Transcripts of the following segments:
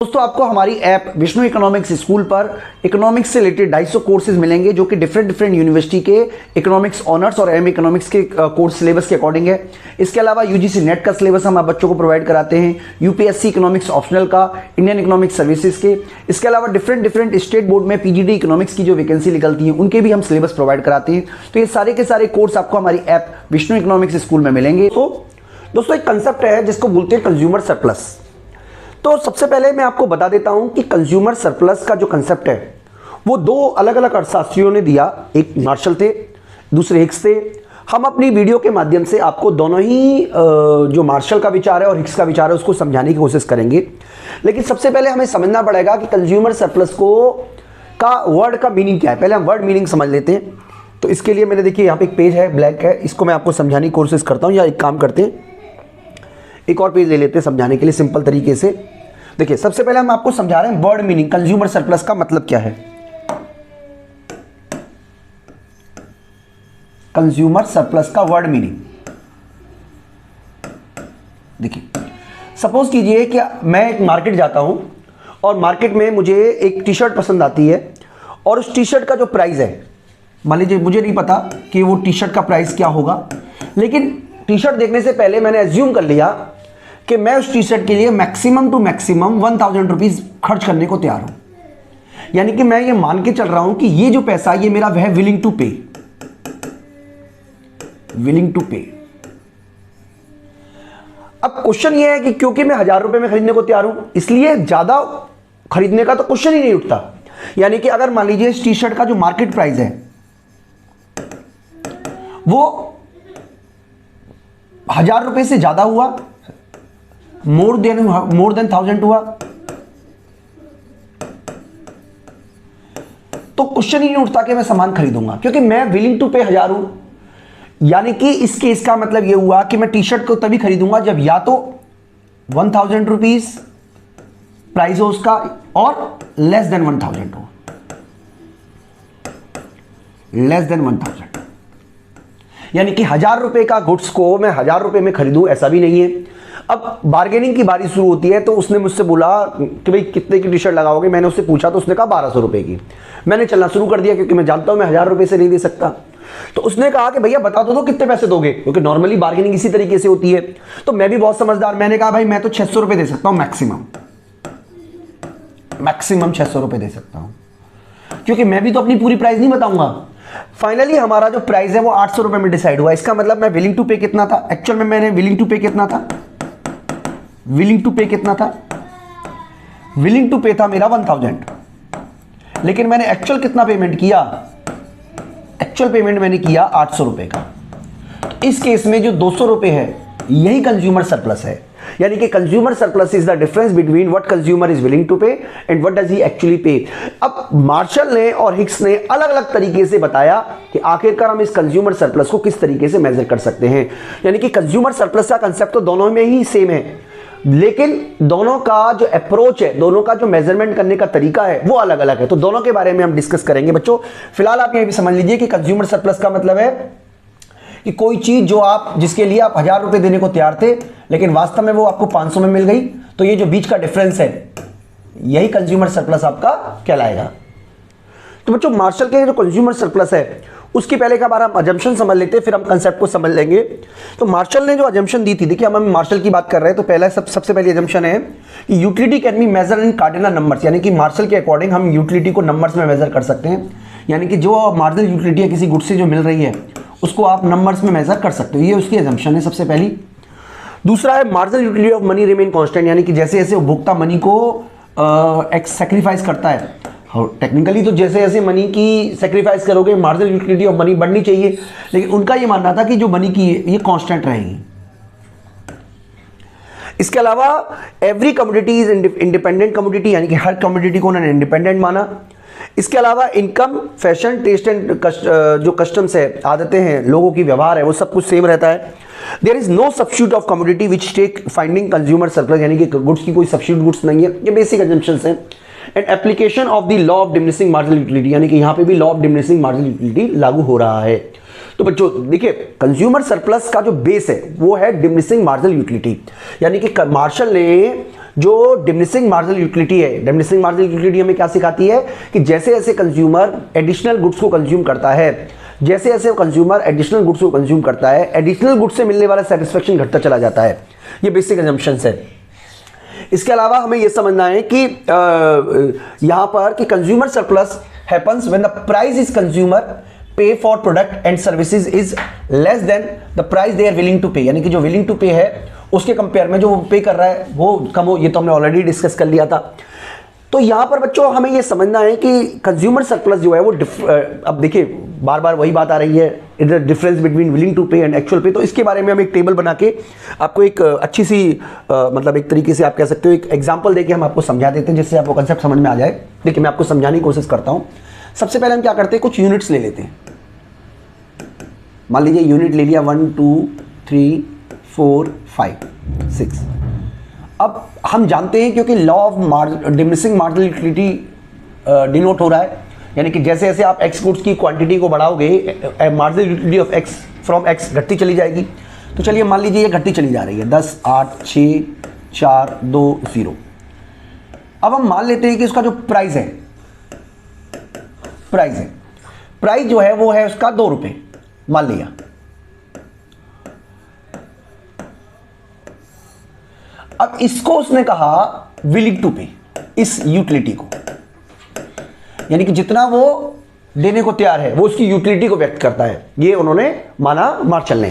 दोस्तों आपको हमारी ऐप विष्णु इकोनॉमिक्स स्कूल पर इकोनॉमिक्स से रिलेटेड 250 कोर्सेज मिलेंगे जो कि डिफरेंट यूनिवर्सिटी के इकोनॉमिक्स ऑनर्स और एम इकोनॉमिक्स के कोर्स सिलेबस के अकॉर्डिंग है। इसके अलावा यूजीसी नेट का सिलेबस हम आप बच्चों को प्रोवाइड कराते हैं, यूपीएससी इकोनॉमिक्स ऑप्शनल का, इंडियन इकोनॉमिक्स सर्विसेज के। इसके अलावा डिफरेंट स्टेट बोर्ड में पीजीडी इकोनॉमिक्स की जो वैकेंसी निकलती है उनके भी हम सिलेबस प्रोवाइड कराते हैं। तो ये सारे के सारे कोर्स आपको हमारी ऐप विष्णु इकोनॉमिक्स स्कूल में मिलेंगे। तो दोस्तों एक कंसेप्ट है जिसको बोलते हैं कंज्यूमर सरप्लस। तो सबसे पहले मैं आपको बता देता हूं कि कंज्यूमर सरप्लस का जो कंसेप्ट है वो दो अलग अलग अर्थशास्त्रियों ने दिया, एक मार्शल थे, दूसरे हिक्स थे। हम अपनी वीडियो के माध्यम से आपको दोनों ही जो मार्शल का विचार है और हिक्स का विचार है उसको समझाने की कोशिश करेंगे। लेकिन सबसे पहले हमें समझना पड़ेगा कि कंज्यूमर सरप्लस का वर्ड का मीनिंग क्या है। पहले हम वर्ड मीनिंग समझ लेते हैं। तो इसके लिए मैंने देखिए यहाँ पे एक पेज है, ब्लैक है, इसको मैं आपको समझाने की कोशिश करता हूँ। या एक काम करते हैं, एक और पेज ले लेते हैं समझाने के लिए सिंपल तरीके से। देखिए सबसे पहले हम आपको समझा रहे हैं वर्ड मीनिंग, कंज्यूमर सरप्लस का मतलब क्या है। कंज्यूमर सरप्लस का वर्ड मीनिंग देखिए, सपोज कीजिए कि मैं एक मार्केट जाता हूं और मार्केट में मुझे एक टी शर्ट पसंद आती है और उस टी शर्ट का जो प्राइस है, मान लीजिए मुझे नहीं पता कि वो टी शर्ट का प्राइस क्या होगा, लेकिन टी शर्ट देखने से पहले मैंने एज्यूम कर लिया कि मैं उस टी शर्ट के लिए मैक्सिमम टू मैक्सिमम 1000 रुपीज खर्च करने को तैयार हूं। यानी कि मैं ये मान के चल रहा हूं कि ये जो पैसा ये मेरा वह विलिंग टू पे। अब क्वेश्चन ये है कि क्योंकि मैं 1000 रुपए में खरीदने को तैयार हूं इसलिए ज्यादा खरीदने का तो क्वेश्चन ही नहीं उठता। यानी कि अगर मान लीजिए इस टी शर्ट का जो मार्केट प्राइस है वो 1000 रुपए से ज्यादा हुआ, मोर देन 1000 हुआ, तो क्वेश्चन ही नहीं उठता कि मैं सामान खरीदूंगा, क्योंकि मैं विलिंग टू पे 1000 हूं। यानी कि इस केस का मतलब यह हुआ कि मैं टी शर्ट को तभी खरीदूंगा जब या तो 1000 रुपीज प्राइस हो उसका और लेस देन 1000 हो, लेस देन 1000। यानी कि 1000 रुपए का गुड्स को मैं 1000 रुपए में खरीदूं ऐसा भी नहीं है। अब बार्गेनिंग की बारी शुरू होती है तो उसने मुझसे बोला कि भाई कितने की टी शर्ट लगाओगे। मैंने उससे पूछा तो उसने कहा 1200 रुपए की। मैंने चलना शुरू कर दिया क्योंकि मैं जानता हूं मैं 1000 रुपए से नहीं दे सकता। तो उसने कहा कि भैया बता दो कितने पैसे दोगे, क्योंकि नॉर्मली बार्गेनिंग इसी तरीके से होती है। तो मैं भी बहुत समझदार, मैंने कहा भाई मैं तो 600 रुपए दे सकता हूं, मैक्सिमम 600 रुपए दे सकता हूं, क्योंकि मैं भी तो अपनी पूरी प्राइस नहीं बताऊंगा। फाइनली हमारा जो प्राइस है वो 800 रुपए में डिसाइड हुआ। इसका मतलब मैं विलिंग टू पे कितना था, एक्चुअल में मैंने विलिंग टू पे कितना था, विलिंग टू पे था मेरा 1000, लेकिन मैंने एक्चुअल कितना पेमेंट किया, एक्चुअल पेमेंट मैंने किया 800 रुपए का। तो इस केस में जो 200 रुपए है यही कंज्यूमर सरप्लस है। यानी कि consumer surplus is the difference between what consumer is willing to pay and what does he actually pay. अब मार्शल ने और हिक्स ने अलग अलग तरीके से बताया कि आखिरकार हम इस कंज्यूमर सरप्लस को किस तरीके से मेजर कर सकते हैं। यानी कि कंज्यूमर सरप्लस का कंसेप्ट तो दोनों में ही सेम है, लेकिन दोनों का जो अप्रोच है, दोनों का जो मेजरमेंट करने का तरीका है वो अलग अलग है। तो दोनों के बारे में हम डिस्कस करेंगे बच्चों। फिलहाल आप ये भी समझ लीजिए कि कंज्यूमर सरप्लस का मतलब है कि कोई चीज जो आप जिसके लिए आप 1000 रुपए देने को तैयार थे लेकिन वास्तव में वो आपको 500 में मिल गई, तो ये जो बीच का डिफरेंस है यही कंज्यूमर सरप्लस आपका कहलाएगा। तो बच्चों मार्शल के जो कंज्यूमर सरप्लस है उसकी पहले का बार हम अजम्पशन समझ लेते हैं, फिर हम कंसेप्ट को समझ लेंगे। तो मार्शल ने जो अजम्पशन दी थी, देखिए हम मार्शल की बात कर रहे हैं, तो पहला सबसे पहली अजम्पशन है कि utility can be measure in cardinal numbers. यानी कि मार्शल के अकॉर्डिंग हम यूटिलिटी को नंबर्स में मेजर कर सकते हैं। यानी कि जो मार्जिनल यूटिलिटी है किसी गुड से जो मिल रही है उसको आप नंबर्स में मेजर कर सकते हो, ये उसकी अजम्पशन है सबसे पहली। दूसरा है marginal utility of money remain constant. यानी कि जैसे जैसे उपभोक्ता मनी को सैक्रिफाइस करता है, टेक्निकली तो जैसे जैसे मनी की सेक्रीफाइस करोगे मार्जिनल यूटिलिटी ऑफ मनी बढ़नी चाहिए, लेकिन उनका ये मानना था कि जो मनी की है ये कांस्टेंट रहेगी। इसके अलावा every commodity is independent commodity, यानी कि हर कमोडिटी को उन्होंने इंडिपेंडेंट माना। इसके अलावा इनकम, फैशन, टेस्ट एंड जो कस्टम्स है, आदतें हैं, लोगों की व्यवहार है, वो सब कुछ सेम रहता है। There is no substitute of commodity which take finding consumer surplus. यानी कि गुड्स की कोई सब्स्टिट्यूट गुड्स नहीं है, ये बेसिक अजम्पशंस हैं। And application of the law of diminishing marginal utility, यानी कि यहां पे भी law of diminishing marginal utility लागू हो रहा है। तो बच्चों देखिए कंज्यूमर सरप्लस का जो बेस है वो है डिमिनिशिंग मार्जिनल यूटिलिटी। यानी कि मार्शल ने जो डिमिनिशिंग मार्जिनल यूटिलिटी है, डिमिनिशिंग मार्जिनल यूटिलिटी हमें क्या सिखाती है कि जैसे जैसे कंज्यूमर एडिशनल गुड्स को कंज्यूम करता है, जैसे जैसे कंज्यूमर एडिशनल गुड्स को कंज्यूम करता है, एडिशनल गुड्स से मिलने वाला सेटिस्फेक्शन घटता चला जाता है। ये बेसिक असम्पशंस है। इसके अलावा हमें यह समझना है कि यहां पर कि consumer surplus happens when the price is consumer pay for product and services is less than the price they are willing to pay, यानी कि जो विलिंग टू पे है उसके कंपेयर में जो पे कर रहा है वो कम हो। ये तो हमने ऑलरेडी डिस्कस कर लिया था। तो यहां पर बच्चों हमें यह समझना है कि कंज्यूमर सरप्लस जो है वो अब देखिए बार बार वही बात आ रही है, इधर difference between willing to pay and actual पे। तो इसके बारे में हम एक टेबल बना के आपको एक अच्छी सी मतलब एक तरीके से आप कह सकते हो एक एग्जांपल देके हम आपको समझा देते हैं जिससे आपको कंसेप्ट समझ में आ जाए। देखिए मैं आपको समझाने की कोशिश करता हूं। सबसे पहले हम क्या करते हैं, कुछ यूनिट्स ले लेते हैं। मान लीजिए यूनिट ले लिया 1 2 3 4 5 6। अब हम जानते हैं क्योंकि law of diminishing marginal utility denote हो रहा है, यानी कि जैसे जैसे आप एक्स गुड्स की क्वांटिटी को बढ़ाओगे marginal utility of X from X घटती चली जाएगी। तो चलिए मान लीजिए ये घटती चली जा रही है 10 8 6 4 2 0। अब हम मान लेते हैं कि उसका जो प्राइस है, प्राइस जो है वो है उसका 2 रुपए मान लिया। अब इसको उसने कहा विलिंग टू पे, इस यूटिलिटी को, यानी कि जितना वो देने को तैयार है वो उसकी यूटिलिटी को व्यक्त करता है, ये उन्होंने माना मार्शल ने।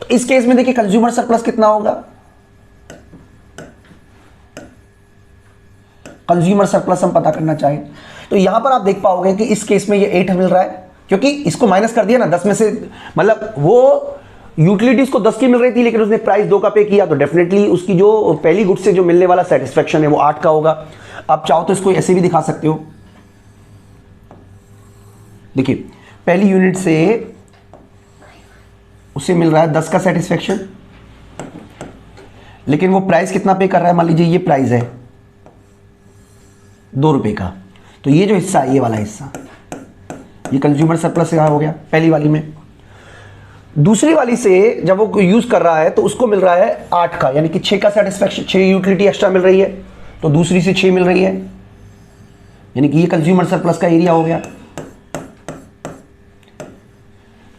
तो इस केस में देखिए कंज्यूमर सरप्लस कितना होगा, कंज्यूमर सरप्लस हम पता करना चाहें तो यहां पर आप देख पाओगे कि इस केस में ये 8 मिल रहा है क्योंकि इसको माइनस कर दिया ना 10 में से, मतलब वो यूटिलिटीज को 10 की मिल रही थी लेकिन उसने प्राइस 2 का पे किया तो डेफिनेटली उसकी जो पहली गुड से जो मिलने वाला सेटिस्फेक्शन है वो 8 का होगा। आप चाहो तो इसको ऐसे भी दिखा सकते हो। देखिए पहली यूनिट से उसे मिल रहा है 10 का सेटिस्फेक्शन, लेकिन वो प्राइस कितना पे कर रहा है, मान लीजिए ये प्राइस है 2 रुपए का, तो ये जो हिस्सा है ये वाला हिस्सा ये कंज्यूमर सरप्लस यहां हो गया पहली वाली में। दूसरी वाली से जब वो यूज कर रहा है तो उसको मिल रहा है 8 का, यानी कि 6 का सेटिस्फेक्शन, 6 यूटिलिटी एक्स्ट्रा मिल रही है तो दूसरी से 6 मिल रही है, यानी कि ये कंज्यूमर सरप्लस का एरिया हो गया।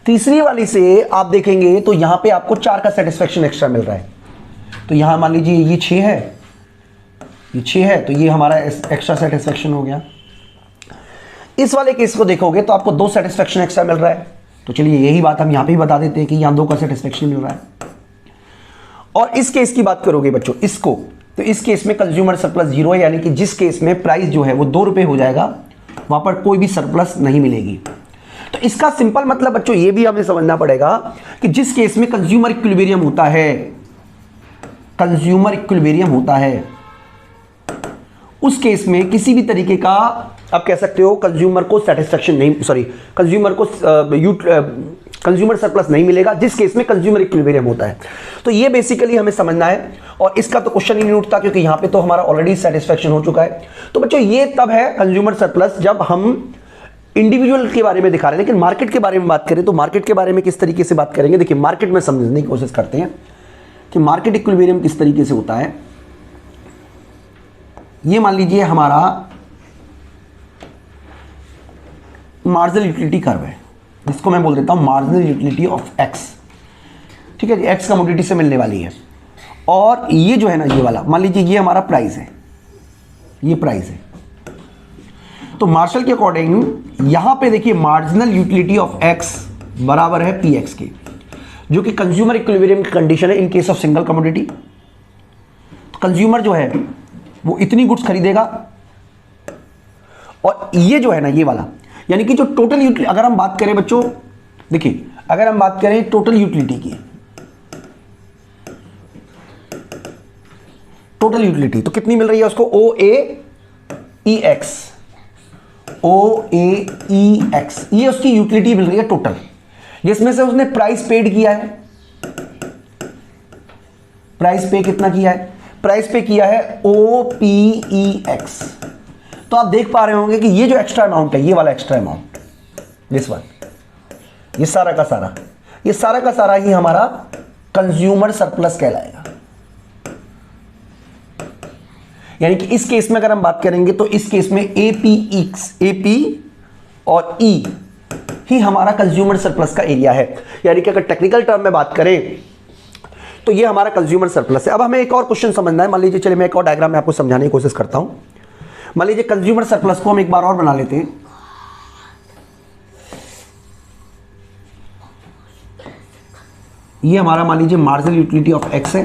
तीसरी वाली से आप देखेंगे तो यहां पे आपको 4 का सेटिस्फेक्शन एक्स्ट्रा मिल रहा है, तो यहां मान लीजिए ये 6 है, ये 6 है तो ये हमारा एक्स्ट्रा सेटिस्फेक्शन हो गया। इस वाले केस को देखोगे तो आपको 2 सेटिस्फेक्शन एक्स्ट्रा मिल रहा है, तो चलिए यही बात हम यहां पे ही बता देते हैं कि यहां 2 का सेटिस्फेक्शन मिल रहा है। और इस केस की बात करोगे बच्चों इसको, तो इस केस में कंज्यूमर सरप्लस 0 है, यानी कि जिस केस में प्राइस जो है वो 2 रुपए हो जाएगा वहां पर कोई भी सरप्लस नहीं मिलेगी। तो इसका सिंपल मतलब बच्चों ये भी हमें समझना पड़ेगा कि जिस केस में कंज्यूमर इक्विलिब्रियम होता है, कंज्यूमर इक्विलिब्रियम होता है, उस केस में किसी भी तरीके का आप कह सकते हो कंज्यूमर को सेटिस्फेक्शन नहीं, सॉरी कंज्यूमर को कंज्यूमर सरप्लस नहीं मिलेगा जिस केस में कंज्यूमर इक्विलिब्रियम होता है। तो ये बेसिकली हमें समझना है और इसका तो क्वेश्चन ही नहीं उठता क्योंकि यहां पे तो हमारा ऑलरेडी सेटिस्फेक्शन हो चुका है। तो बच्चों ये तब है कंज्यूमर सरप्लस जब हम इंडिविजुअल के बारे में दिखा रहे हैं, लेकिन मार्केट के बारे में बात करें तो मार्केट के बारे में किस तरीके से बात करेंगे। देखिए मार्केट में समझने की कोशिश करते हैं कि मार्केट इक्विलिब्रियम किस तरीके से होता है। ये मान लीजिए हमारा मार्जिनल यूटिलिटी कर्व है, जिसको मैं बोल देता हूं मार्जिनल यूटिलिटी ऑफ एक्स, ठीक है जी, एक्स कमोडिटी से मिलने वाली है। और ये जो है ना ये वाला मान लीजिए ये हमारा प्राइस है, ये प्राइस है। तो मार्शल के अकॉर्डिंग यहां पे देखिए मार्जिनल यूटिलिटी ऑफ एक्स बराबर है पी एक्स के, जो कि कंज्यूमर इक्विलिब्रियम की कंडीशन है in case of single commodity. तो कंज्यूमर जो है वो इतनी गुड्स खरीदेगा और ये जो है ना ये वाला, यानी कि जो टोटल यूटिलिटी, अगर हम बात करें बच्चों देखिए अगर हम बात करें टोटल यूटिलिटी की, टोटल यूटिलिटी तो कितनी मिल रही है उसको, ओ ए ई एक्स, ओ ए ई एक्स, ये उसकी यूटिलिटी मिल रही है टोटल, जिसमें से उसने प्राइस पेड किया है। प्राइस पे कितना किया है, प्राइस पे किया है ओ पी ई एक्स। तो आप देख पा रहे होंगे कि ये जो एक्स्ट्रा अमाउंट है, ये वाला एक्स्ट्रा अमाउंट, दिस वन, ये सारा का सारा, ये सारा का सारा ही हमारा कंज्यूमर सरप्लस कहलाएगा। यानी कि इस केस में अगर हम बात करेंगे तो इस केस में एपी और ई ही हमारा कंज्यूमर सरप्लस का एरिया है। यानी कि अगर टेक्निकल टर्म में बात करें तो ये हमारा कंज्यूमर सरप्लस है। अब हमें एक और क्वेश्चन समझना है। मान लीजिए, चलिए मैं एक और डायग्राम में आपको समझाने की कोशिश करता हूं। मान लीजिए कंज्यूमर सरप्लस को हम एक बार और बना लेते हैं। ये हमारा मान लीजिए मार्जिनल यूटिलिटी ऑफ एक्स है,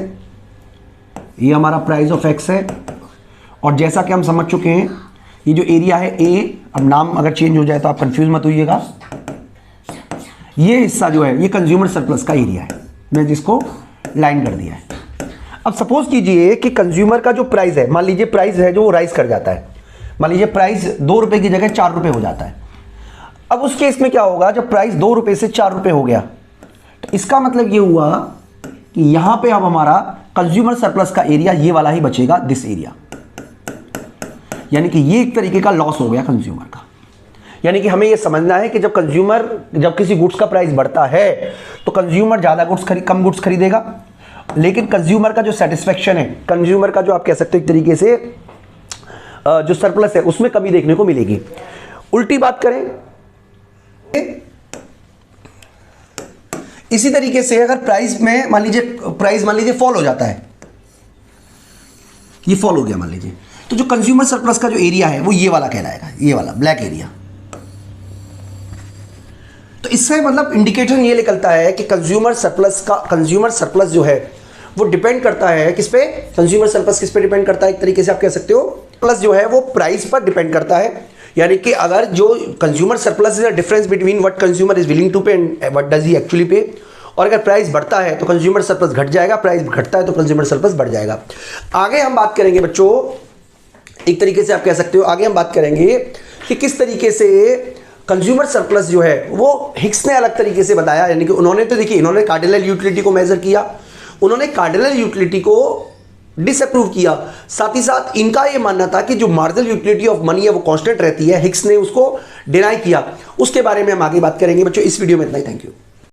ये हमारा प्राइस ऑफ एक्स है, और जैसा कि हम समझ चुके हैं ये जो एरिया है ए, अब नाम अगर चेंज हो जाए तो आप कंफ्यूज मत होइएगा, ये हिस्सा जो है ये कंज्यूमर सरप्लस का एरिया है। मैं जिसको लाइन कर दिया है। अब सपोज कीजिए कि कंज्यूमर का जो प्राइस है, मान लीजिए प्राइस है जो राइज कर जाता है, मान लीजिए प्राइस 2 रुपए की जगह 4 रुपए हो जाता है। अब उस केस में क्या होगा, जब प्राइस 2 रुपए से 4 रुपए हो गया तो इसका मतलब ये हुआ कि यहां पे अब हमारा कंज्यूमर सरप्लस का एरिया ये वाला ही बचेगा, दिस एरिया। यानी कि ये एक तरीके का लॉस हो गया कंज्यूमर का। यानी कि हमें ये समझना है कि जब किसी गुड्स का प्राइस बढ़ता है तो कंज्यूमर ज्यादा कम गुड्स खरीदेगा, लेकिन कंज्यूमर का जो सेटिस्फेक्शन है, कंज्यूमर का जो आप कह सकते हो एक तरीके से जो सरप्लस है उसमें कमी देखने को मिलेगी। उल्टी बात करें, इसी तरीके से अगर प्राइस में मान लीजिए फॉल हो जाता है, ये फॉल हो गया मान लीजिए, तो जो कंज्यूमर सरप्लस का जो एरिया है वो ये वाला कहलाएगा, ये वाला ब्लैक एरिया। तो इससे मतलब इंडिकेशन ये निकलता है कि कंज्यूमर सरप्लस जो है वो डिपेंड करता है किस पे, कंज्यूमर सरप्लस किस पे डिपेंड करता है, एक तरीके से आप कह सकते हो प्लस जो है वो प्राइस पर डिपेंड करता है। यानी कि अगर जो consumer surplus is a difference between what consumer is willing to pay and what does he actually pay, और अगर प्राइस बढ़ता है तो कंज्यूमर सरप्लस घट जाएगा, प्राइस घटता है तो कंज्यूमर सरप्लस बढ़ जाएगा। आगे हम बात करेंगे बच्चों, एक तरीके से आप कह सकते हो आगे हम बात करेंगे कि किस तरीके से कंज्यूमर सरप्लस जो है वो हिक्स ने अलग तरीके से बताया। यानी कि उन्होंने तो देखिए, इन्होंने कार्डिनल यूटिलिटी को मेजर किया, उन्होंने कार्डिनल यूटिलिटी को डिसअप्रूव किया, साथ ही साथ इनका यह मानना था कि जो मार्जिनल यूटिलिटी ऑफ मनी है वो कांस्टेंट रहती है, हिक्स ने उसको डिनाई किया। उसके बारे में हम आगे बात करेंगे बच्चों इस वीडियो में। इतना ही, थैंक यू।